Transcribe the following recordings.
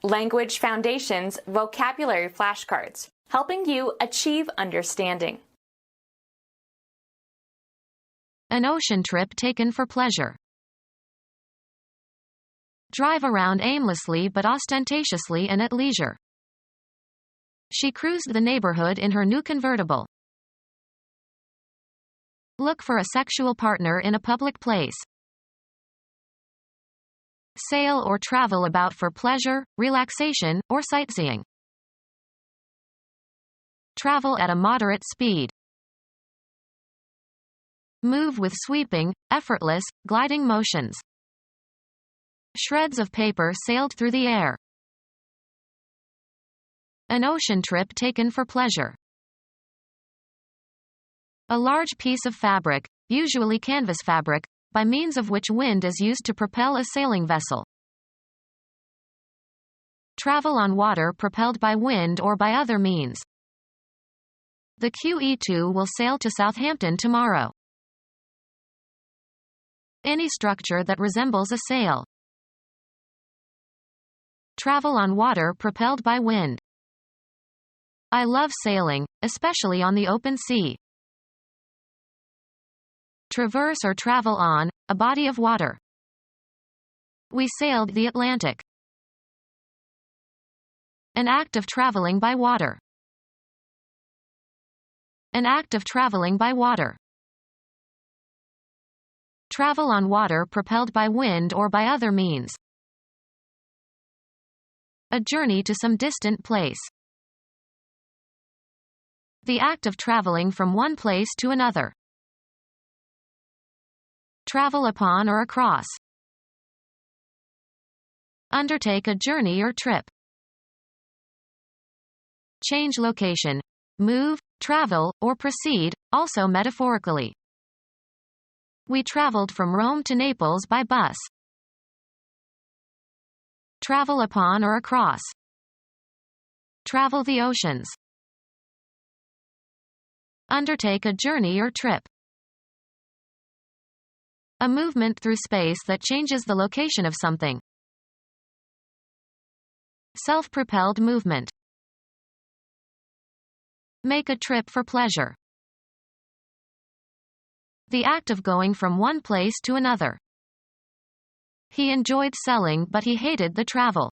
Language Foundations Vocabulary Flashcards, helping you achieve understanding. An ocean trip taken for pleasure. Drive around aimlessly but ostentatiously and at leisure. She cruised the neighborhood in her new convertible. Look for a sexual partner in a public place. Sail or travel about for pleasure, relaxation, or sightseeing. Travel at a moderate speed. Move with sweeping, effortless, gliding motions. Shreds of paper sailed through the air. An ocean trip taken for pleasure. A large piece of fabric, usually canvas fabric, by means of which wind is used to propel a sailing vessel. Travel on water propelled by wind or by other means. The QE2 will sail to Southampton tomorrow. Any structure that resembles a sail. Travel on water propelled by wind. I love sailing, especially on the open sea. Traverse or travel on a body of water. We sailed the Atlantic. An act of traveling by water. An act of traveling by water. Travel on water propelled by wind or by other means. A journey to some distant place. The act of traveling from one place to another. Travel upon or across. Undertake a journey or trip. Change location. Move, travel, or proceed, also metaphorically. We traveled from Rome to Naples by bus. Travel upon or across. Travel the oceans. Undertake a journey or trip. A movement through space that changes the location of something. Self-propelled movement. Make a trip for pleasure. The act of going from one place to another. He enjoyed selling but he hated the travel.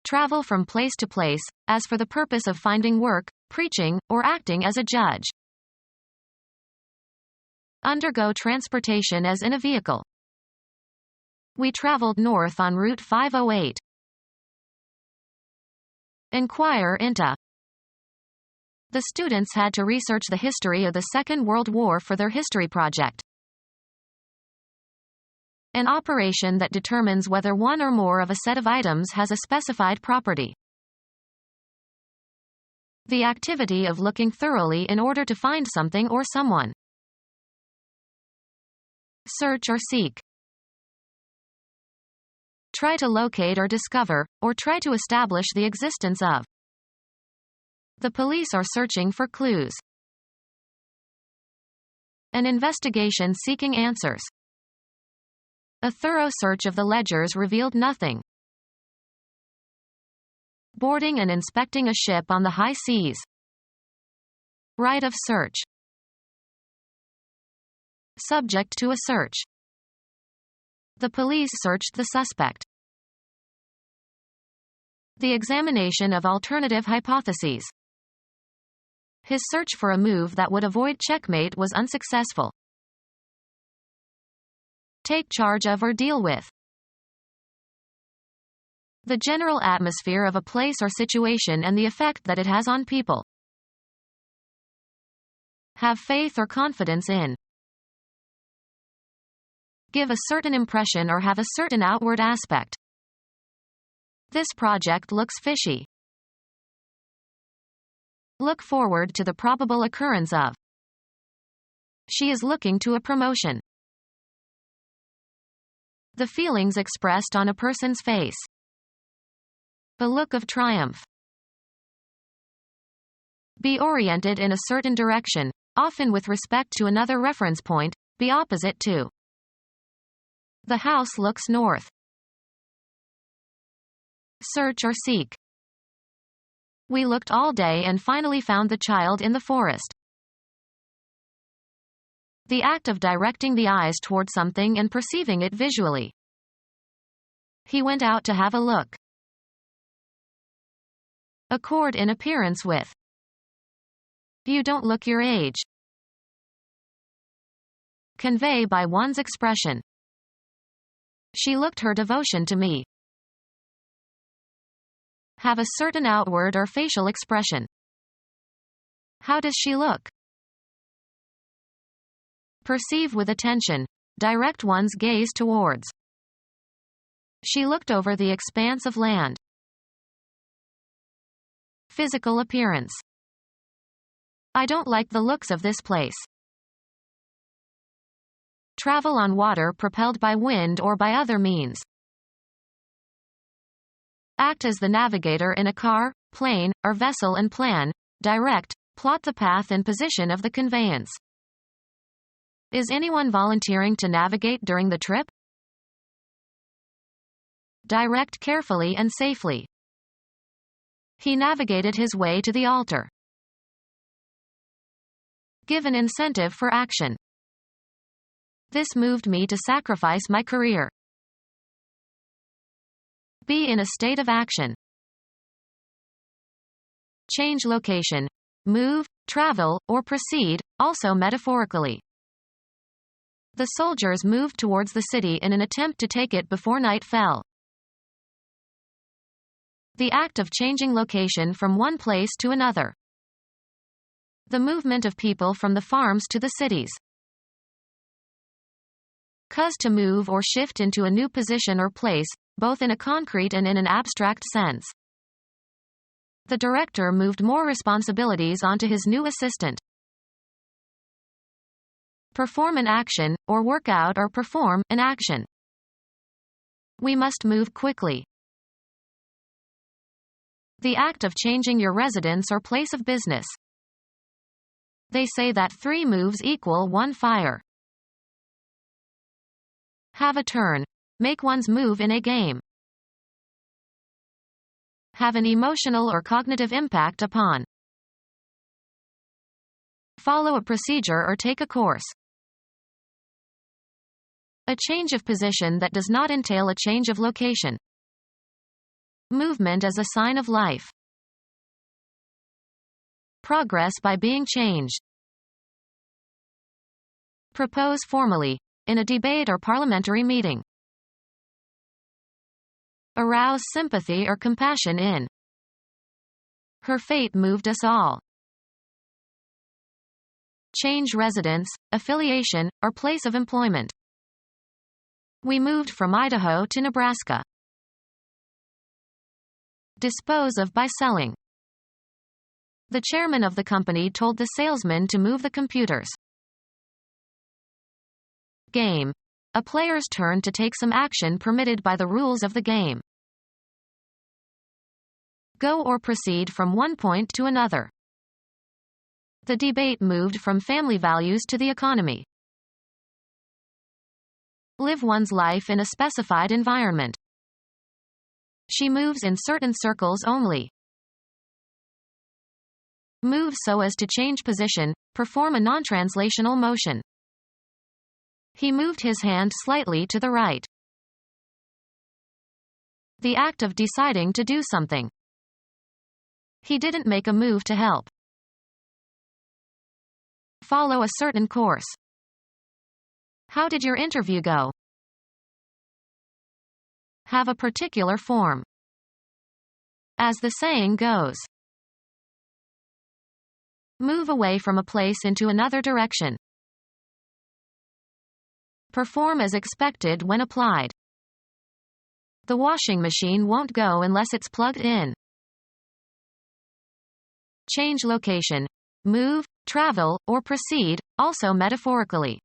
Travel from place to place, as for the purpose of finding work, preaching, or acting as a judge. Undergo transportation as in a vehicle. We traveled north on Route 508. Inquire into. The students had to research the history of the Second World War for their history project. An operation that determines whether one or more of a set of items has a specified property. The activity of looking thoroughly in order to find something or someone. Search or seek. Try to locate or discover, or try to establish the existence of. The police are searching for clues. An investigation seeking answers. A thorough search of the ledgers revealed nothing. Boarding and inspecting a ship on the high seas. Right of search. Subject to a search. The police searched the suspect. The examination of alternative hypotheses. His search for a move that would avoid checkmate was unsuccessful. Take charge of or deal with. The general atmosphere of a place or situation and the effect that it has on people. Have faith or confidence in. Give a certain impression or have a certain outward aspect. This project looks fishy. Look forward to the probable occurrence of. She is looking to a promotion. The feelings expressed on a person's face. A look of triumph. Be oriented in a certain direction, often with respect to another reference point, be opposite to. The house looks north. search or seek. We looked all day and finally found the child in the forest. The act of directing the eyes toward something and perceiving it visually. He went out to have a look. Accord in appearance with. You don't look your age. Convey by one's expression. She looked her devotion to me. Have a certain outward or facial expression. How does she look? Perceive with attention. Direct one's gaze towards. She looked over the expanse of land. Physical appearance. I don't like the looks of this place. Travel on water propelled by wind or by other means. Act as the navigator in a car, plane, or vessel and plan, direct, plot the path and position of the conveyance. Is anyone volunteering to navigate during the trip? Direct carefully and safely. He navigated his way to the altar. Give an incentive for action. This moved me to sacrifice my career. Be in a state of action. Change location. Move, travel, or proceed, also metaphorically. The soldiers moved towards the city in an attempt to take it before night fell. The act of changing location from one place to another. The movement of people from the farms to the cities. Cause to move or shift into a new position or place, both in a concrete and in an abstract sense. The director moved more responsibilities onto his new assistant. Perform an action, or work out or perform an action. We must move quickly. The act of changing your residence or place of business. They say that 3 moves equal 1 fire. Have a turn. Make one's move in a game. Have an emotional or cognitive impact upon. Follow a procedure or take a course. A change of position that does not entail a change of location. Movement as a sign of life. Progress by being changed. Propose formally. In a debate or parliamentary meeting. Arouse sympathy or compassion in. Her fate moved us all. Change residence, affiliation, or place of employment. We moved from Idaho to Nebraska. Dispose of by selling. The chairman of the company told the salesman to move the computers. Game. A player's turn to take some action permitted by the rules of the game. Go or proceed from one point to another. The debate moved from family values to the economy. Live one's life in a specified environment. She moves in certain circles only. Move so as to change position, perform a non-translational motion. He moved his hand slightly to the right. The act of deciding to do something. He didn't make a move to help. Follow a certain course. How did your interview go? Have a particular form. As the saying goes. Move away from a place into another direction. Perform as expected when applied. The washing machine won't go unless it's plugged in. Change location. Move, travel, or proceed, also metaphorically.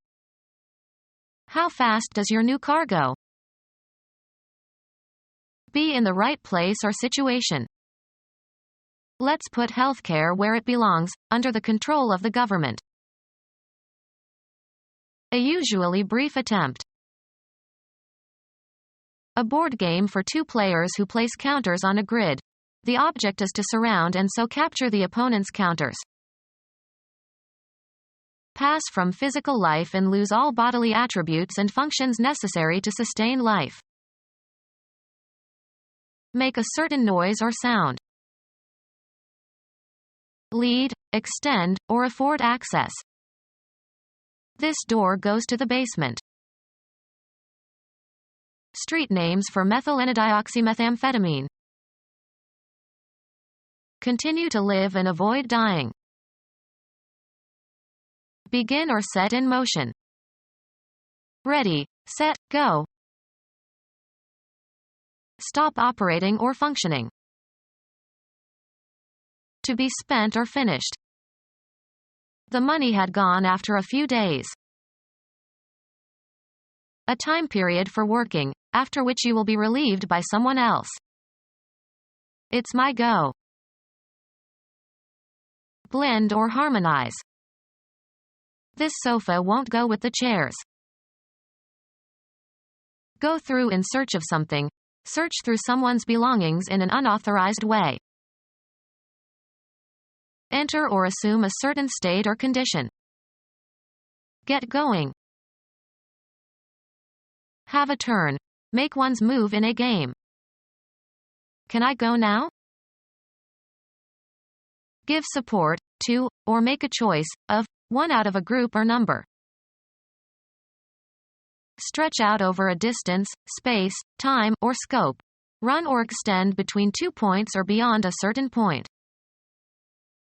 How fast does your new car go? Be in the right place or situation. Let's put healthcare where it belongs, under the control of the government. A usually brief attempt. A board game for two players who place counters on a grid. The object is to surround and so capture the opponent's counters. Pass from physical life and lose all bodily attributes and functions necessary to sustain life. Make a certain noise or sound. Lead, extend, or afford access. This door goes to the basement. Street names for methylenedioxymethamphetamine. Continue to live and avoid dying. Begin or set in motion. Ready, set, go. Stop operating or functioning. To be spent or finished. The money had gone after a few days. A time period for working, after which you will be relieved by someone else. It's my go. Blend or harmonize. This sofa won't go with the chairs. Go through in search of something. Search through someone's belongings in an unauthorized way. Enter or assume a certain state or condition. Get going. Have a turn. Make one's move in a game. Can I go now? Give support to, or make a choice of, one out of a group or number. Stretch out over a distance, space, time, or scope. Run or extend between 2 points or beyond a certain point.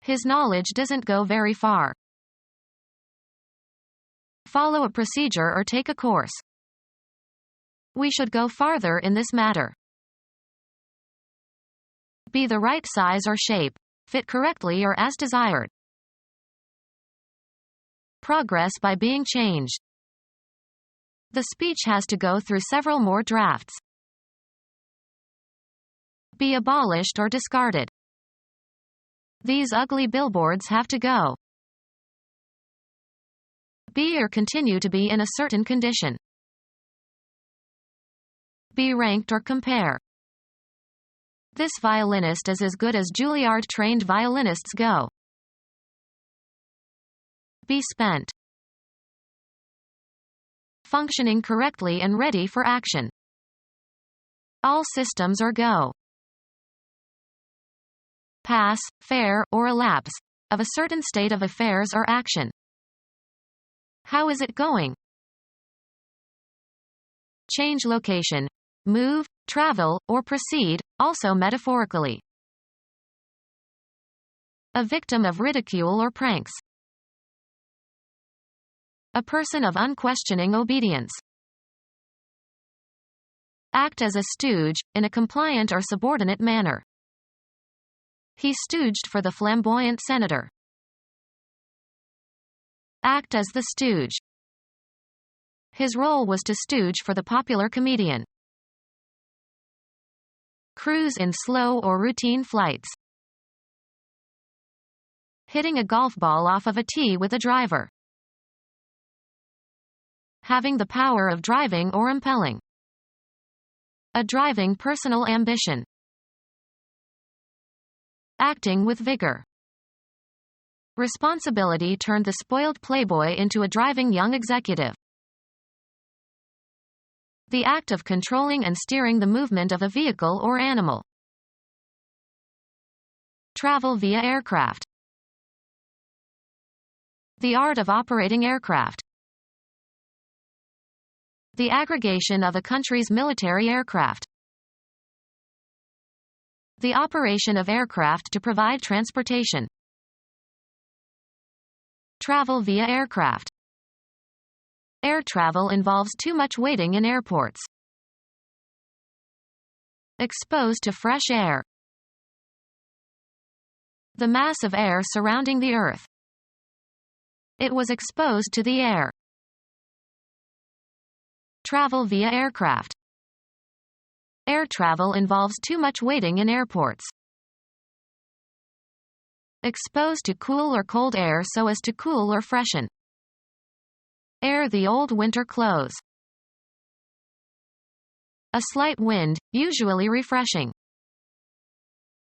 His knowledge doesn't go very far. Follow a procedure or take a course. We should go farther in this matter. Be the right size or shape. Fit correctly or as desired. Progress by being changed. The speech has to go through several more drafts. Be abolished or discarded. These ugly billboards have to go. Be or continue to be in a certain condition. Be ranked or compare. This violinist is as good as Juilliard-trained violinists go. Be spent. Functioning correctly and ready for action. All systems are go. Pass, fair, or elapse, of a certain state of affairs or action. How is it going? Change location. Move, travel, or proceed, also metaphorically. A victim of ridicule or pranks. A person of unquestioning obedience. Act as a stooge, in a compliant or subordinate manner. He stooged for the flamboyant senator. Act as the stooge. His role was to stooge for the popular comedian. Cruise in slow or routine flights. Hitting a golf ball off of a tee with a driver. Having the power of driving or impelling. A driving personal ambition. Acting with vigor. Responsibility turned the spoiled playboy into a driving young executive. The act of controlling and steering the movement of a vehicle or animal. Travel via aircraft. The art of operating aircraft. The aggregation of a country's military aircraft. The operation of aircraft to provide transportation. Travel via aircraft. Air travel involves too much waiting in airports. Exposed to fresh air. The mass of air surrounding the Earth. It was exposed to the air. Travel via aircraft. Air travel involves too much waiting in airports. Exposed to cool or cold air so as to cool or freshen. Air the old winter clothes. A slight wind, usually refreshing.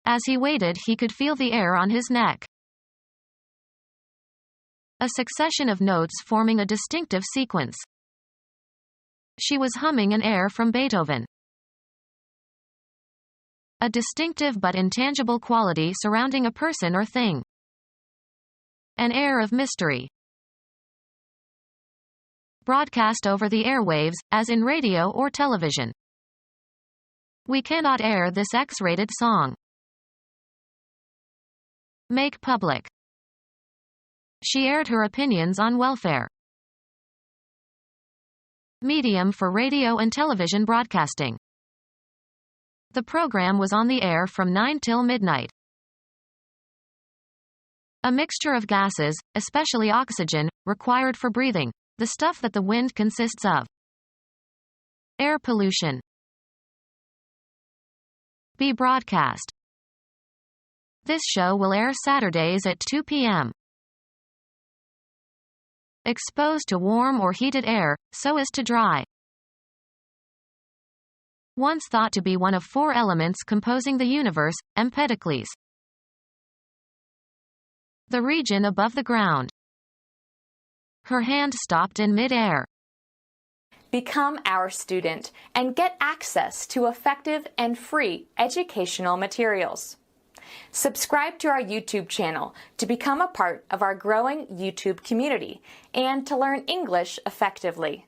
As he waited, he could feel the air on his neck. A succession of notes forming a distinctive sequence. She was humming an air from Beethoven. A distinctive but intangible quality surrounding a person or thing. An air of mystery. Broadcast over the airwaves, as in radio or television. We cannot air this X-rated song. Make public. She aired her opinions on welfare. Medium for radio and television broadcasting. The program was on the air from 9 till midnight. A mixture of gases, especially oxygen, required for breathing, the stuff that the wind consists of. Air pollution. Be broadcast. This show will air Saturdays at 2 p.m. Exposed to warm or heated air, so as to dry. Once thought to be one of 4 elements composing the universe, Empedocles. The region above the ground. Her hand stopped in mid-air. Become our student and get access to effective and free educational materials. Subscribe to our YouTube channel to become a part of our growing YouTube community and to learn English effectively.